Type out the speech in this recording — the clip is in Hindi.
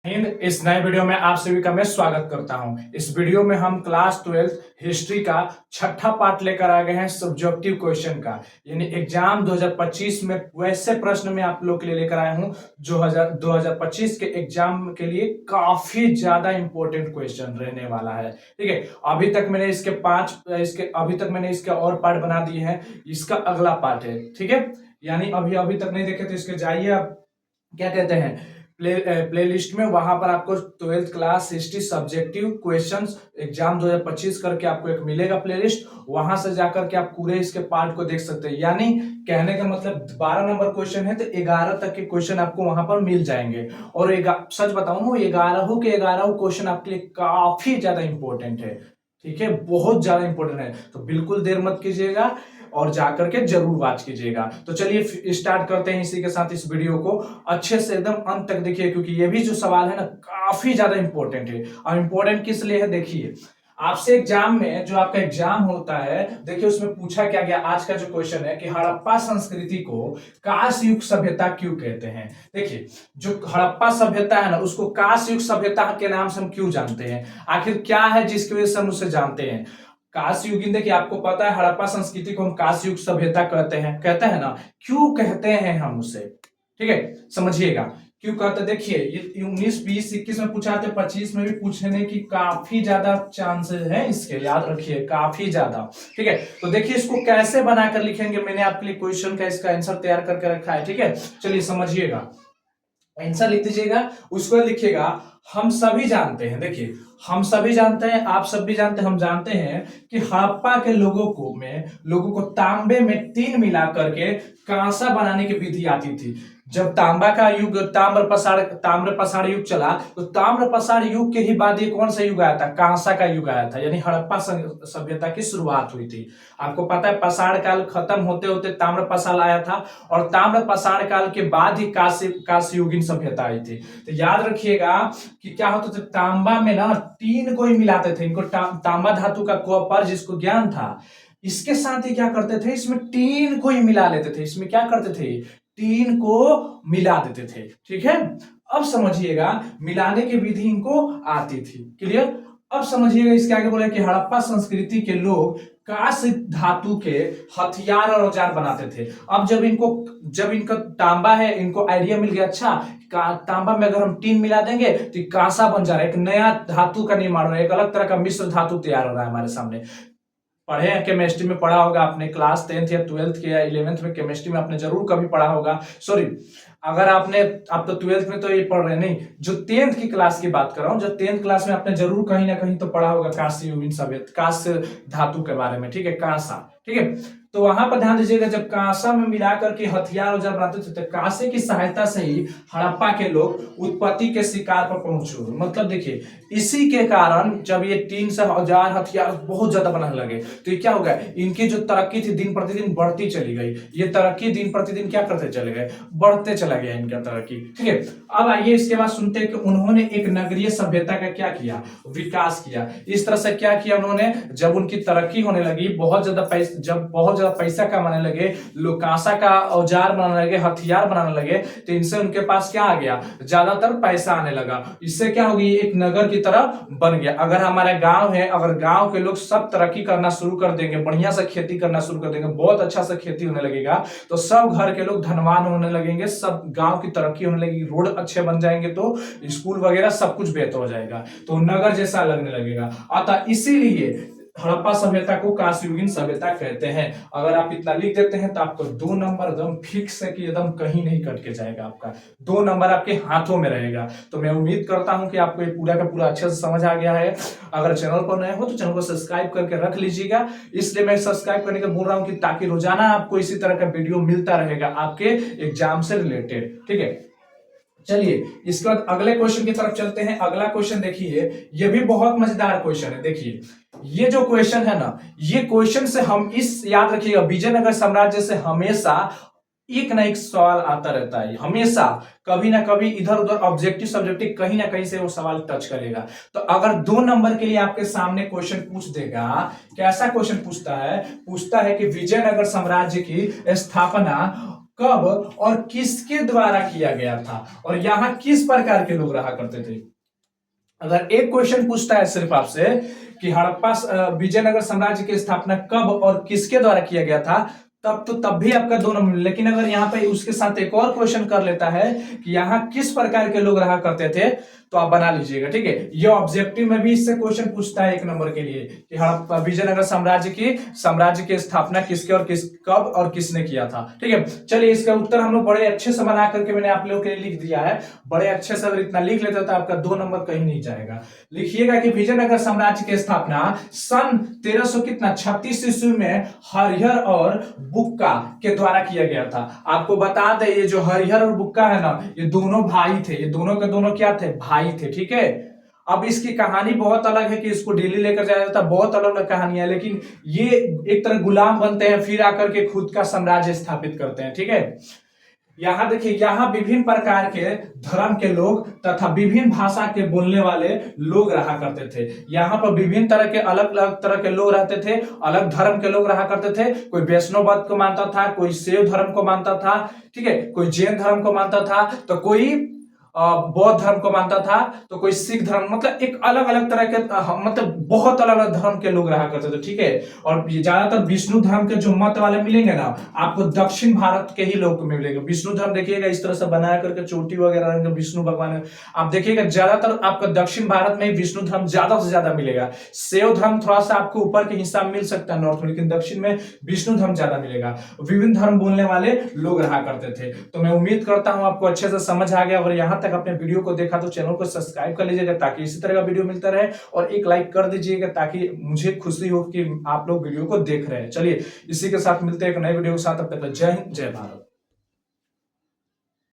इस नए वीडियो में आप सभी का मैं स्वागत करता हूं। इस वीडियो में हम क्लास 12 हिस्ट्री का छठा पार्ट लेकर आ गए हैं सब्जेक्टिव क्वेश्चन का, यानी एग्जाम 2025 में वैसे प्रश्न में आप लोग के लिए लेकर आया हूं जो 2025 के एग्जाम के लिए काफी ज्यादा इंपॉर्टेंट क्वेश्चन रहने वाला है। ठीक है, अभी तक मैंने इसके और पार्ट बना दिए हैं। इसका अगला पार्ट है, ठीक है, यानी अभी अभी तक नहीं देखे तो इसके जाइए आप क्या कहते हैं प्लेलिस्ट में, वहां पर आपको 12th class history subjective questions exam 2025 करके आपको एक मिलेगा प्लेलिस्ट। वहां से जाकर के आप पूरे इसके पार्ट को देख सकते हैं। यानी कहने का मतलब 12 नंबर क्वेश्चन है तो 11 तक के क्वेश्चन आपको वहां पर मिल जाएंगे। और सच बताऊं, 11 के 11 क्वेश्चन आपके लिए काफी ज्यादा इंपॉर्टेंट है। ठीक है, बहुत ज्यादा इंपॉर्टेंट है, तो बिल्कुल देर मत कीजिएगा और जाकर के जरूर वॉच कीजिएगा। तो चलिए स्टार्ट करते हैं इसी के साथ इस वीडियो को। अच्छे से एकदम अंत तक देखिए, क्योंकि ये भी जो सवाल है ना काफी ज्यादा इंपॉर्टेंट है। और इंपॉर्टेंट किस लिए है, देखिए आपसे एग्जाम में जो आपका एग्जाम होता है, देखिए उसमें पूछा क्या गया। आज का जो क्वेश्चन है कि हड़प्पा संस्कृति को कांस्य युग सभ्यता क्यों कहते हैं। देखिए, जो हड़प्पा सभ्यता है ना उसको कांस्य युग सभ्यता के नाम से हम क्यों जानते हैं, आखिर क्या है जिसकी वजह से हम उसे जानते हैं। कांस्य युगीन, देखिए आपको पता है हड़प्पा संस्कृति को हम कांस्य युग सभ्यता कहते हैं ना। क्यों कहते हैं हम उसे, ठीक है, समझिएगा क्यों कहते। देखिए ये 19, 20, 21 में पूछा था, 25 में भी पूछने की काफी ज्यादा चांसेस हैं इसके, याद रखिए काफी ज्यादा। ठीक है, तो देखिए इसको कैसे बनाकर लिखेंगे, मैंने आपके लिए क्वेश्चन का इसका आंसर तैयार करके रखा है। ठीक है, चलिए समझिएगा। आंसर लिख दीजिएगा, उसको लिखिएगा हम सभी जानते हैं। देखिए हम सभी जानते हैं, आप सब भी जानते हैं, हम जानते हैं कि हड़प्पा के लोगों को तांबे में टीन मिला करके कांसा बनाने की विधि आती थी। जब तांबा का युग ताम्र पसार युग चला, तो ताम्र पसार युग के ही बाद ये कौन सा युग आया था, कांसा का युग आया था, यानी हड़प्पा सभ्यता की शुरुआत हुई थी। आपको पता है पसार काल खत्म होते होते ताम्र पसार आया था, और ताम्र पसार काल के बाद ही कांस्य युगीन सभ्यता आई थी। तो याद रखिएगा कि क्या होता था, तांबा में ना टीन को ही मिलाते थे। इनको तांबा धातु का कॉपर जिसको ज्ञान था, इसके साथ ही क्या करते थे, इसमें टीन को ही मिला लेते थे। इसमें क्या करते थे, टीन को मिला देते थे। ठीक है, अब समझिएगा मिलाने की विधि इनको आती थी। क्लियर, अब समझिएगा इसके आगे बोले कि हड़प्पा संस्कृति के लोग कांस्य धातु के हथियार और औजार बनाते थे। अब जब इनका तांबा है, इनको आइडिया मिल गया, अच्छा तांबा में अगर हम टीन मिला देंगे तो कांसा बन जा रहा है, एक नया धातु का निर्माण हो रहा है, एक अलग तरह का मिश्र धातु तैयार हो रहा है हमारे सामने। पढ़े हैं, केमिस्ट्री में पढ़ा होगा आपने, क्लास 10th या 12th के या 11th में केमिस्ट्री में आपने जरूर कभी पढ़ा होगा। सॉरी, अगर आप तो 12th में तो ये पढ़ रहे नहीं, जो 10th की क्लास की बात कर रहा हूं, जो 10th क्लास में आपने जरूर कहीं ना कहीं तो पढ़ा होगा कांस्य युगीन सभ्यता, कांस्य धातु के बारे में। ठीक है, कांसा, ठीक है, तो वहां पर ध्यान दीजिएगा, जब कांसा में मिलाकर के हथियार औजार बनाते थे, तो कांसे की सहायता से ही हड़प्पा के लोग उत्पत्ति के शिकार पर पहुंचे। मतलब देखिए इसी के कारण जब ये टीन से औजार हथियार बहुत ज्यादा बनाने लगे, तो ये क्या हो गया, इनकी जो तरक्की थी दिन प्रतिदिन बढ़ती चली गई। ये तरक्की दिन प्रतिदिन क्या करते चले गए, बढ़ते चला गया इनका तरक्की। ठीक है, अब आइए इसके बाद सुनते हैं कि उन्होंने एक नगरीय सभ्यता का क्या किया, विकास किया। इस तरह से क्या किया उन्होंने, जब उनकी तरक्की होने लगी, बहुत ज्यादा पैसा कमाने लगे, लोग कांसा का औजार बनाने लगे, हथियार बनाने लगे, तो इनसे उनके पास क्या आ गया, ज्यादातर पैसा आने लगा। इससे क्या होगी, एक नगर की तरह बन गया। अगर हमारा गांव है, अगर गांव के लोग सब तरक्की करना शुरू कर देंगे, बढ़िया से खेती करना शुरू कर देंगे, बहुत अच्छा से खेती होने लगेगा, तो सब घर के लोग धनवान होने लगेंगे, सब गांव की तरक्की होने लगेगी, रोड अच्छे बन जाएंगे, तो स्कूल वगैरह सब कुछ बेहतर हो जाएगा, तो नगर जैसा लगने लगेगा। अतः इसीलिए हड़प्पा सभ्यता को कांस्य युगीन सभ्यता कहते हैं। अगर आप इतना लिख देते हैं तो आपको 2 नंबर एकदम फिक्स है कि एकदम कहीं नहीं कट के जाएगा, आपका 2 नंबर आपके हाथों में रहेगा। तो मैं उम्मीद करता हूं कि आपको ये पूरा का पूरा अच्छे से समझ आ गया है। अगर चैनल पर नए हो तो चैनल को सब्सक्राइब करके रख लीजिएगा। इसलिए मैं सब्सक्राइब करने का बोल रहा हूं कि ताकि रोजाना आपको इसी तरह का वीडियो मिलता रहेगा आपके एग्जाम से रिलेटेड। ठीक है, चलिए इसके बाद अगले क्वेश्चन की तरफ चलते हैं। अगला क्वेश्चन देखिए, ये भी बहुत मजेदार क्वेश्चन है। देखिए ये जो क्वेश्चन है ना, ये क्वेश्चन से हम इस याद रखिएगा, विजयनगर साम्राज्य से हमेशा एक ना एक सवाल आता रहता है, हमेशा कभी ना कभी इधर उधर ऑब्जेक्टिव सब्जेक्टिव कहीं ना कहीं से वो सवाल टच करेगा। तो अगर 2 नंबर के लिए आपके सामने क्वेश्चन पूछ देगा, कैसा क्वेश्चन पूछता है कि विजयनगर साम्राज्य की स्थापना कब और किसके द्वारा किया गया था, और यहां किस प्रकार के लोग रहा करते थे। अगर एक क्वेश्चन पूछता है सिर्फ आपसे कि विजयनगर साम्राज्य की स्थापना कब और किसके द्वारा किया गया था, तब भी आपका 2 नंबर। लेकिन अगर यहाँ पे उसके साथ एक और क्वेश्चन कर लेता है कि यहाँ किस प्रकार के लोग रहा करते थे, तो आप बना लीजिएगा, ठीक है। ये ऑब्जेक्टिव में भी इससे क्वेश्चन पूछता है 1 नंबर के लिए कि विजयनगर साम्राज्य की स्थापना किसके और कब और किसने किया था, ठीक है। चलिए इसका उत्तर हम लोग बड़े अच्छे से बना करके मैंने आप लोगों के लिए लिख दिया है। बड़े अच्छे से अगर इतना लिख लेते तो आपका 2 नंबर कहीं नहीं जाएगा। लिखिएगा कि विजयनगर साम्राज्य की स्थापना सन 1336 ईस्वी में हरिहर और बुक्का के द्वारा किया गया था। आपको बता दें ये जो हरिहर और बुक्का है ना, ये दोनों भाई थे, ये दोनों के दोनों क्या थे, भाई थे, ठीक है। अब इसकी कहानी बहुत अलग है कि इसको दिल्ली लेकर जाया जाता, बहुत अलग अलग कहानी है, लेकिन ये एक तरह गुलाम बनते हैं, फिर आकर के खुद का साम्राज्य स्थापित करते हैं, ठीक है। यहां देखिए, यहां विभिन्न प्रकार के धर्म के लोग तथा विभिन्न भाषा के बोलने वाले लोग रहा करते थे। यहां पर विभिन्न तरह के अलग अलग तरह के लोग रहते थे, अलग धर्म के लोग रहा करते थे। कोई वैष्णववाद को मानता था, कोई शैव धर्म को मानता था, ठीक है, कोई जैन धर्म को मानता था, तो कोई बौद्ध धर्म को मानता था, तो कोई सिख धर्म, मतलब एक अलग अलग तरह के मतलब बहुत अलग अलग धर्म के लोग रहा करते थे, ठीक है। और ज्यादातर विष्णु धर्म के जो मत वाले मिलेंगे ना आपको दक्षिण भारत के ही लोग मिलेंगे। विष्णु धर्म देखिएगा इस तरह से बनाया करके चोटी वगैरह विष्णु भगवान, आप देखिएगा ज्यादातर आपको दक्षिण भारत में विष्णु धर्म ज्यादा से ज्यादा मिलेगा। शैव धर्म थोड़ा सा आपको ऊपर के हिस्सा में मिल सकता है नॉर्थ में, लेकिन दक्षिण में विष्णु धर्म ज्यादा मिलेगा। विभिन्न धर्म बोलने वाले लोग रहा करते थे। तो मैं उम्मीद करता हूं आपको अच्छे से समझ आ गया। अगर यहां तक अपने वीडियो को देखा तो चैनल को सब्सक्राइब कर लीजिएगा ताकि इसी तरह का वीडियो मिलता रहे, और एक लाइक कर दीजिएगा ताकि मुझे खुशी हो कि आप लोग वीडियो को देख रहे हैं। चलिए इसी के साथ मिलते हैं एक नए वीडियो के साथ। अब तक जय हिंद, जय भारत।